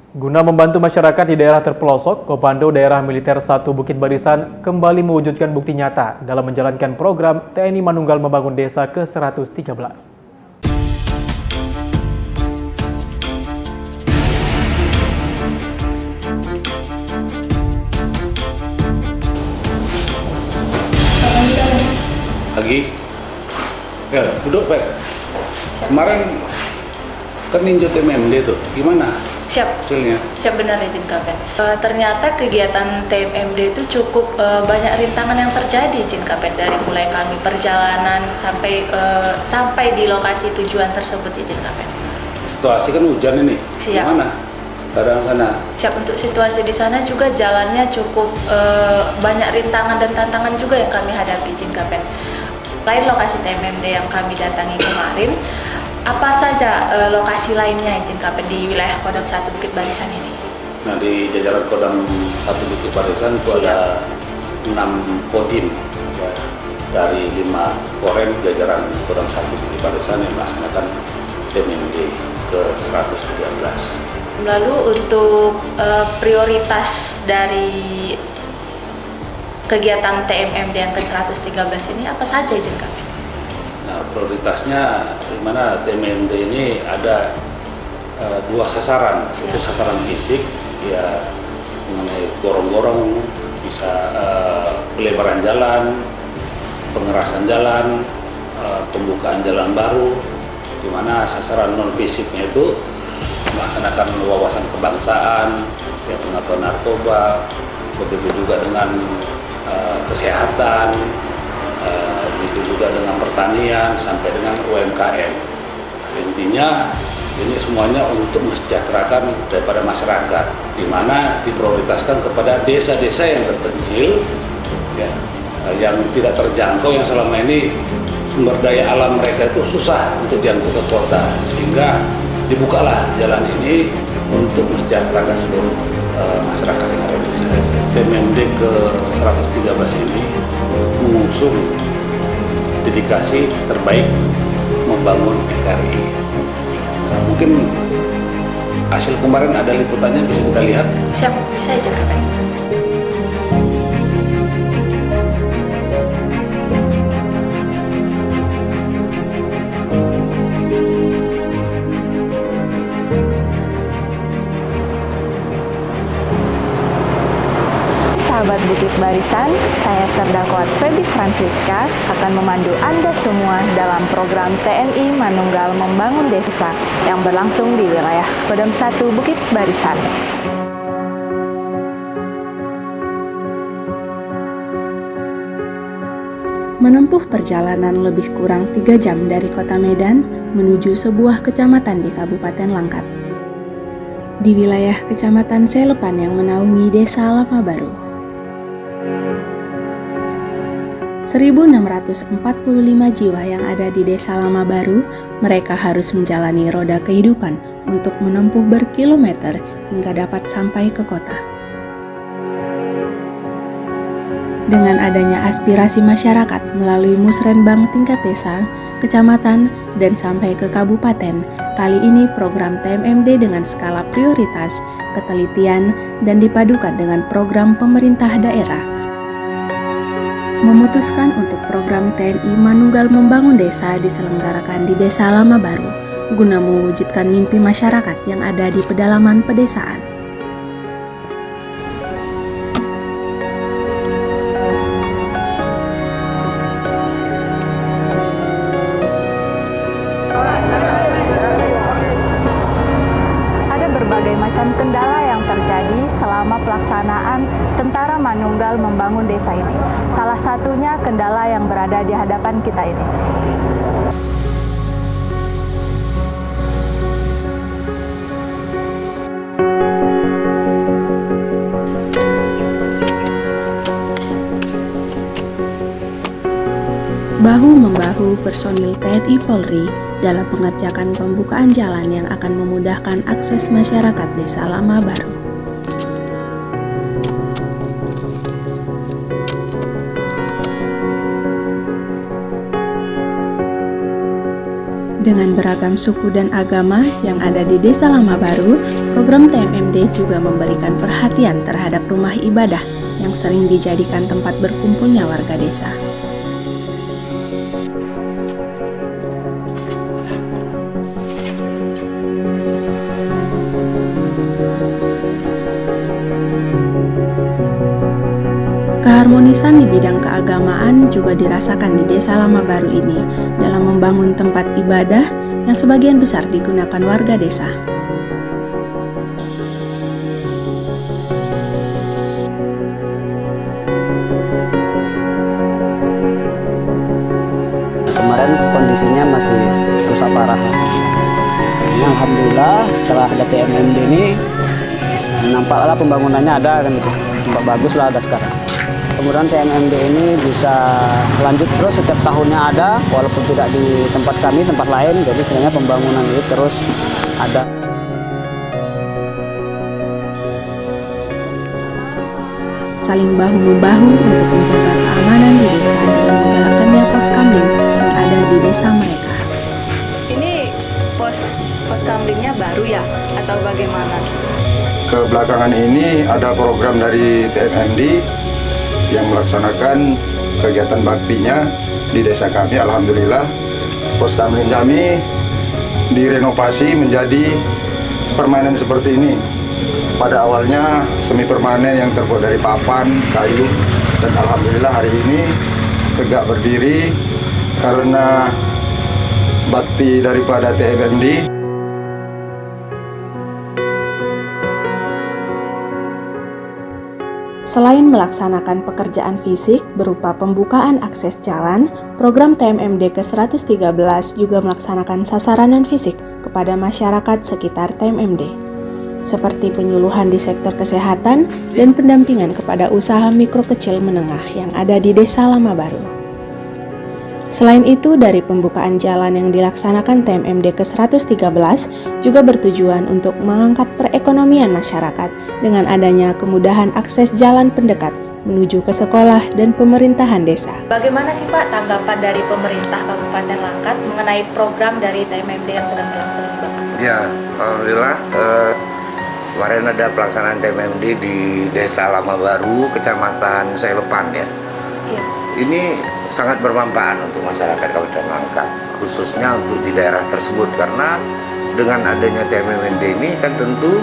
Guna membantu masyarakat di daerah terpelosok, Komando Daerah Militer 1 Bukit Barisan kembali mewujudkan bukti nyata dalam menjalankan program TNI Manunggal Membangun Desa ke-113. Lagi, ya duduk Pak. Kemarin kan ninjau TMMD tuh, gimana? Siap, Hasilnya? siap benar izin Kapen. Ternyata kegiatan TMMD itu cukup banyak rintangan yang terjadi izin Kapen, dari mulai kami perjalanan sampai di lokasi tujuan tersebut izin Kapen. Situasi kan hujan ini, Siap. gimana? Kadang sana. Siap, untuk situasi di sana juga jalannya cukup banyak rintangan dan tantangan juga yang kami hadapi izin Kapen. Selain lokasi TMMD yang kami datangi kemarin, apa saja lokasi lainnya izin Kapen di wilayah Kodam 1 Bukit Barisan ini? Nah, di jajaran Kodam 1 Bukit Barisan itu ada 6 kodim ya, dari 5 korem jajaran Kodam 1 Bukit Barisan yang melaksanakan TMMD ke-113. Lalu untuk prioritas dari kegiatan TMMD yang ke-113 ini apa saja izin Kapen? Nah, prioritasnya di mana TMMD ini ada 2 sasaran. Siap. Itu sasaran fisik, ya mengenai gorong-gorong, bisa pelebaran jalan, pengerasan jalan, pembukaan jalan baru, di mana sasaran non fisiknya itu melaksanakan wawasan kebangsaan, ya, pengetahuan narkoba, begitu juga dengan kesehatan, begitu juga dengan pertanian sampai dengan UMKM. Intinya ini semuanya untuk mensejahterakan daripada masyarakat, di mana diprioritaskan kepada desa-desa yang terpencil, ya, yang tidak terjangkau, yang selama ini sumber daya alam mereka itu susah untuk diangkut ke kota, sehingga dibukalah jalan ini untuk mensejahterakan seluruh masyarakat yang ada di desa. TMMD ke-113 ini mengusung dedikasi terbaik membangun NKRI. Nah, mungkin hasil kemarin ada liputannya, bisa kita lihat. Siap, bisa izin Kapen. Sahabat Bukit Barisan, saya Serdakot Feby Francisca akan memandu Anda semua dalam program TNI Manunggal Membangun Desa yang berlangsung di wilayah Kodam 1 Bukit Barisan. Menempuh perjalanan lebih kurang 3 jam dari kota Medan menuju sebuah kecamatan di Kabupaten Langkat. Di wilayah Kecamatan Selepan yang menaungi Desa Lama Baru. 1.645 jiwa yang ada di Desa Lama Baru, mereka harus menjalani roda kehidupan untuk menempuh berkilometer hingga dapat sampai ke kota. Dengan adanya aspirasi masyarakat melalui musrenbang tingkat desa, kecamatan, dan sampai ke kabupaten, kali ini program TMMD dengan skala prioritas, ketelitian, dan dipadukan dengan program pemerintah daerah memutuskan untuk program TNI Manunggal Membangun Desa diselenggarakan di Desa Lama Baru guna mewujudkan mimpi masyarakat yang ada di pedalaman pedesaan. Ada berbagai macam kendala yang terjadi selama pelaksanaan Tentara Manunggal Membangun Desa ini. Salah satunya kendala yang berada di hadapan kita ini. Bahu-membahu personil TNI Polri dalam mengerjakan pembukaan jalan yang akan memudahkan akses masyarakat Desa Lama Baru. Dengan beragam suku dan agama yang ada di Desa Lama Baru, program TMMD juga memberikan perhatian terhadap rumah ibadah yang sering dijadikan tempat berkumpulnya warga desa. Keharmonisan di bidang keagamaan juga dirasakan di Desa Lama Baru ini dalam membangun tempat ibadah yang sebagian besar digunakan warga desa. Kemarin kondisinya masih rusak parah. Ini alhamdulillah setelah ada TMMD ini nampaklah pembangunannya ada kan gitu. Tempat bagus lah ada sekarang. Kemudian TMMD ini bisa lanjut terus setiap tahunnya ada, walaupun tidak di tempat kami, tempat lain. Jadi sebenarnya pembangunan ini terus ada. Saling bahu-membahu untuk menjaga keamanan di desa dengan menggalakkannya pos kamling yang ada di desa mereka. Ini pos kamlingnya baru ya atau bagaimana? Kebelakangan ini ada program dari TMMD yang melaksanakan kegiatan baktinya di desa kami. Alhamdulillah pos kamling kami direnovasi menjadi permanen seperti ini. Pada awalnya semi permanen yang terbuat dari papan, kayu, dan alhamdulillah hari ini tegak berdiri karena bakti daripada TMMD. Selain melaksanakan pekerjaan fisik berupa pembukaan akses jalan, program TMMD ke-113 juga melaksanakan sasaran non-fisik kepada masyarakat sekitar TMMD, seperti penyuluhan di sektor kesehatan dan pendampingan kepada usaha mikro kecil menengah yang ada di Desa Lama Baru. Selain itu, dari pembukaan jalan yang dilaksanakan TMMD ke-113 juga bertujuan untuk mengangkat perekonomian masyarakat dengan adanya kemudahan akses jalan pendekat menuju ke sekolah dan pemerintahan desa. Bagaimana sih Pak tanggapan dari pemerintah Kabupaten Langkat mengenai program dari TMMD yang sedang berlangsung ini Bapak? Ya, alhamdulillah kemarin ada pelaksanaan TMMD di Desa Lama Baru, Kecamatan Selepan ya. Iya. Ini sangat bermanfaat untuk masyarakat Kabupaten Langkat, khususnya untuk di daerah tersebut, karena dengan adanya TMMD ini kan tentu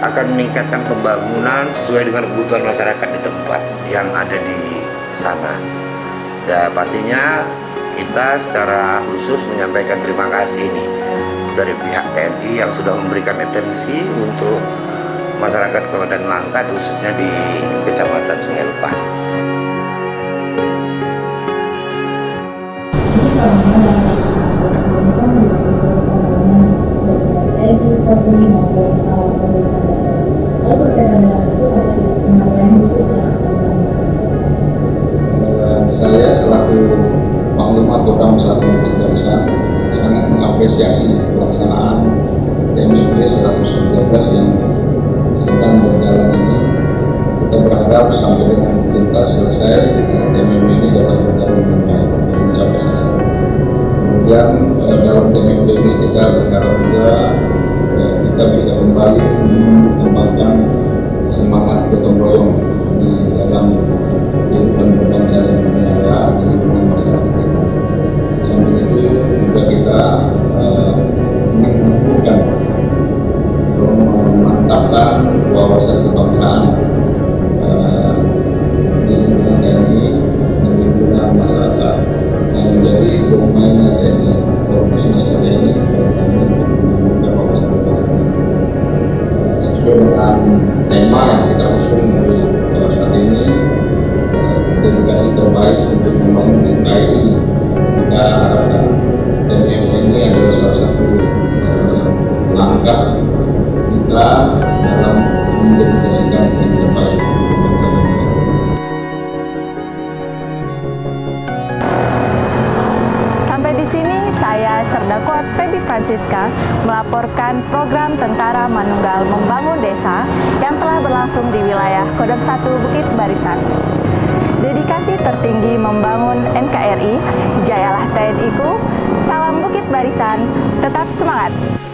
akan meningkatkan pembangunan sesuai dengan kebutuhan masyarakat di tempat yang ada di sana. Dan pastinya kita secara khusus menyampaikan terima kasih nih dari pihak TNI yang sudah memberikan atensi untuk masyarakat Kabupaten Langkat, khususnya di Kecamatan Sungai Lepan. Saya selaku Panglima Kodam 1 Bukit Barisan sangat mengapresiasi pelaksanaan TMMD 113 yang sedang berjalan ini. Kita berharap sampai dengan tuntas selesai TMMD ini dapat berjalan dengan baik dan mencapai sasaran. Kemudian dalam TMMD ini kita berharap juga kita bisa kembali mengembangkan semangat gotong royong di dalam kehidupan berbangsa dan bernegara di lingkungan masyarakat kita. Di samping itu juga kita ingin menumbuhkan atau memantapkan wawasan kebangsaan di lingkungan TNI dan lingkungan masyarakat yang menjadi domainnya TNI atau bisnisnya TNI dalam menumbuhkan wawasan kebangsaan. Sesuai dengan tema yang kita usung saat ini, dedikasi terbaik untuk membangun NKRI. Kita harapkan TMMD ini adalah salah satu langkah kita dalam mendedikasikan yang terbaik untuk bangsa dan negara. Sampai di sini saya Serdakwa Feby Francisca melaporkan program Tentara Manunggal Membangun Desa yang telah berlangsung di wilayah Kodam 1 Bukit Barisan. Dedikasi tertinggi membangun NKRI, jayalah TNI-ku, salam Bukit Barisan, tetap semangat!